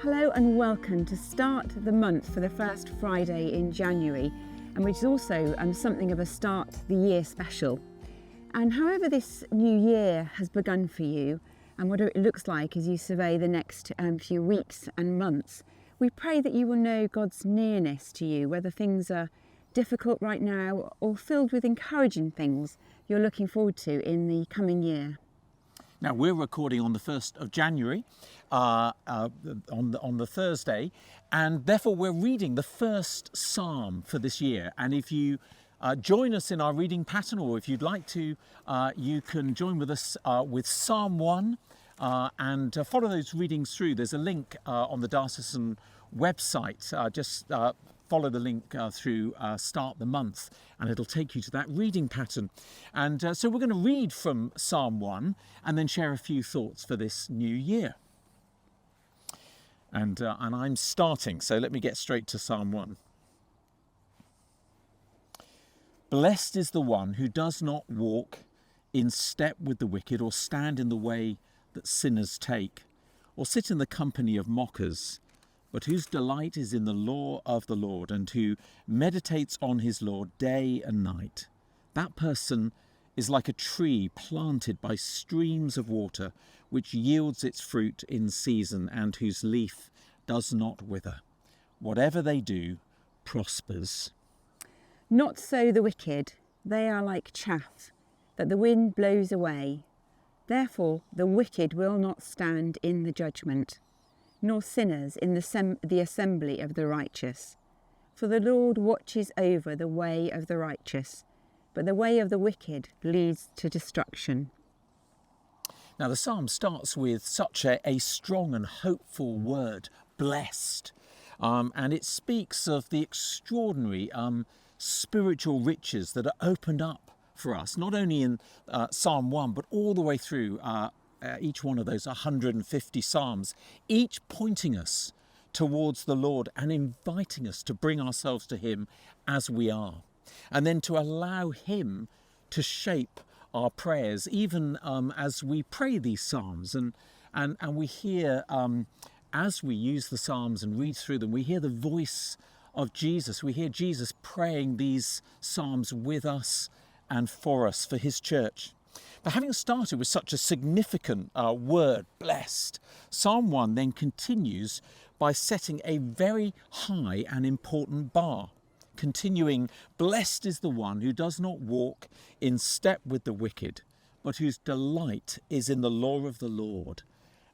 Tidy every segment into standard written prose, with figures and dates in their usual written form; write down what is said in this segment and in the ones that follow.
Hello and welcome to start the month for the first Friday in January, and which is also something of a start the year special. And however this new year has begun for you and what it looks like as you survey the next few weeks and months, we pray that you will know God's nearness to you, whether things are difficult right now or filled with encouraging things you're looking forward to in the coming year. Now, we're recording on the 1st of January, on the Thursday, and therefore we're reading the first psalm for this year. And if you join us in our reading pattern, or if you'd like to, you can join with us with Psalm 1 and follow those readings through. There's a link on the diocesan website. Follow the link through Start the Month, and it'll take you to that reading pattern. And so we're going to read from Psalm 1 and then share a few thoughts for this new year. And I'm starting, so let me get straight to Psalm 1. Blessed is the one who does not walk in step with the wicked, or stand in the way that sinners take, or sit in the company of mockers, but whose delight is in the law of the Lord, and who meditates on his law day and night. That person is like a tree planted by streams of water, which yields its fruit in season, and whose leaf does not wither. Whatever they do prospers. Not so the wicked, they are like chaff that the wind blows away. Therefore the wicked will not stand in the judgment, nor sinners in the assembly of the righteous. For the Lord watches over the way of the righteous, but the way of the wicked leads to destruction. Now the psalm starts with such a strong and hopeful word, blessed. And it speaks of the extraordinary spiritual riches that are opened up for us, not only in Psalm 1, but all the way through each one of those 150 psalms, each pointing us towards the Lord and inviting us to bring ourselves to him as we are, and then to allow him to shape our prayers, even as we pray these psalms. And we hear, as we use the psalms and read through them, we hear the voice of Jesus. We hear Jesus praying these psalms with us and for us, for his church. But having started with such a significant word, blessed, Psalm 1 then continues by setting a very high and important bar. Continuing, blessed is the one who does not walk in step with the wicked, but whose delight is in the law of the Lord,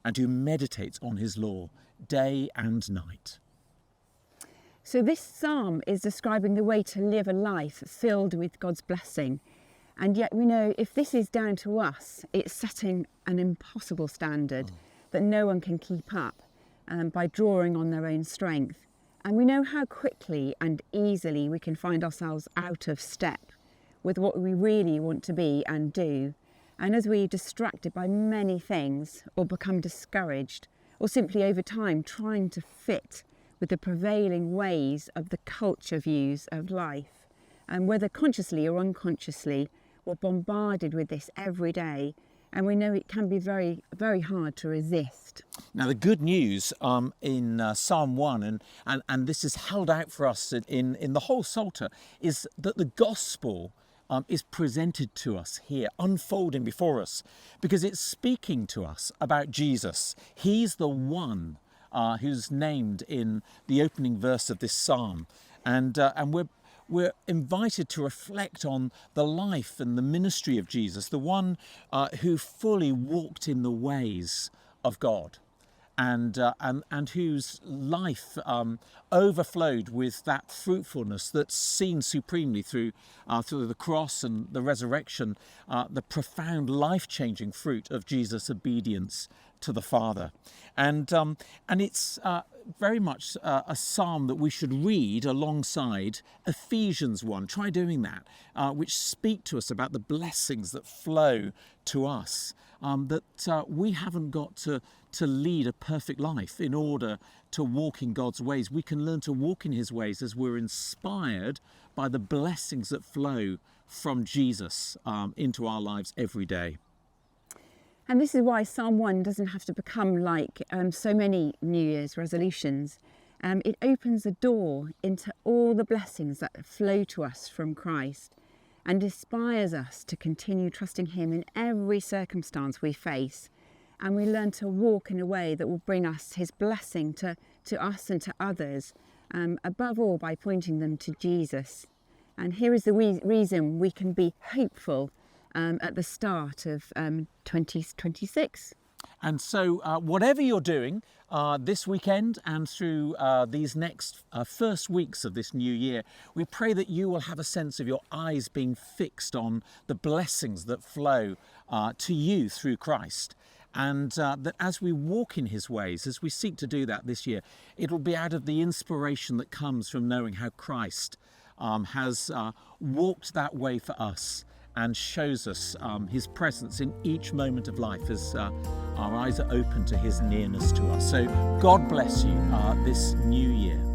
and who meditates on his law day and night. So this psalm is describing the way to live a life filled with God's blessing. And yet we know if this is down to us, it's setting an impossible standard that no one can keep up by drawing on their own strength. And we know how quickly and easily we can find ourselves out of step with what we really want to be and do. And as we're distracted by many things, or become discouraged, or simply over time trying to fit with the prevailing ways of the culture views of life, and whether consciously or unconsciously, we're bombarded with this every day, and we know it can be very, very hard to resist. Now the good news in Psalm 1, and this is held out for us in the whole Psalter, is that the gospel is presented to us here, unfolding before us, because it's speaking to us about Jesus. He's the one who's named in the opening verse of this psalm, and we're invited to reflect on the life and the ministry of Jesus, the one who fully walked in the ways of God, and whose life overflowed with that fruitfulness that's seen supremely through the cross and the resurrection, the profound life-changing fruit of Jesus' obedience to the Father. And it's very much a psalm that we should read alongside Ephesians 1. Try doing that, which speak to us about the blessings that flow to us, that we haven't got to lead a perfect life in order to walk in God's ways. We can learn to walk in his ways as we're inspired by the blessings that flow from Jesus into our lives every day. And this is why Psalm 1 doesn't have to become like so many New Year's resolutions. It opens a door into all the blessings that flow to us from Christ and inspires us to continue trusting him in every circumstance we face. And we learn to walk in a way that will bring us his blessing to us and to others, above all by pointing them to Jesus. And here is the reason we can be hopeful at the start of 2026. And so whatever you're doing this weekend and through these next first weeks of this new year, we pray that you will have a sense of your eyes being fixed on the blessings that flow to you through Christ. And that as we walk in his ways, as we seek to do that this year, it'll be out of the inspiration that comes from knowing how Christ has walked that way for us and shows us his presence in each moment of life as our eyes are open to his nearness to us. So God bless you this new year.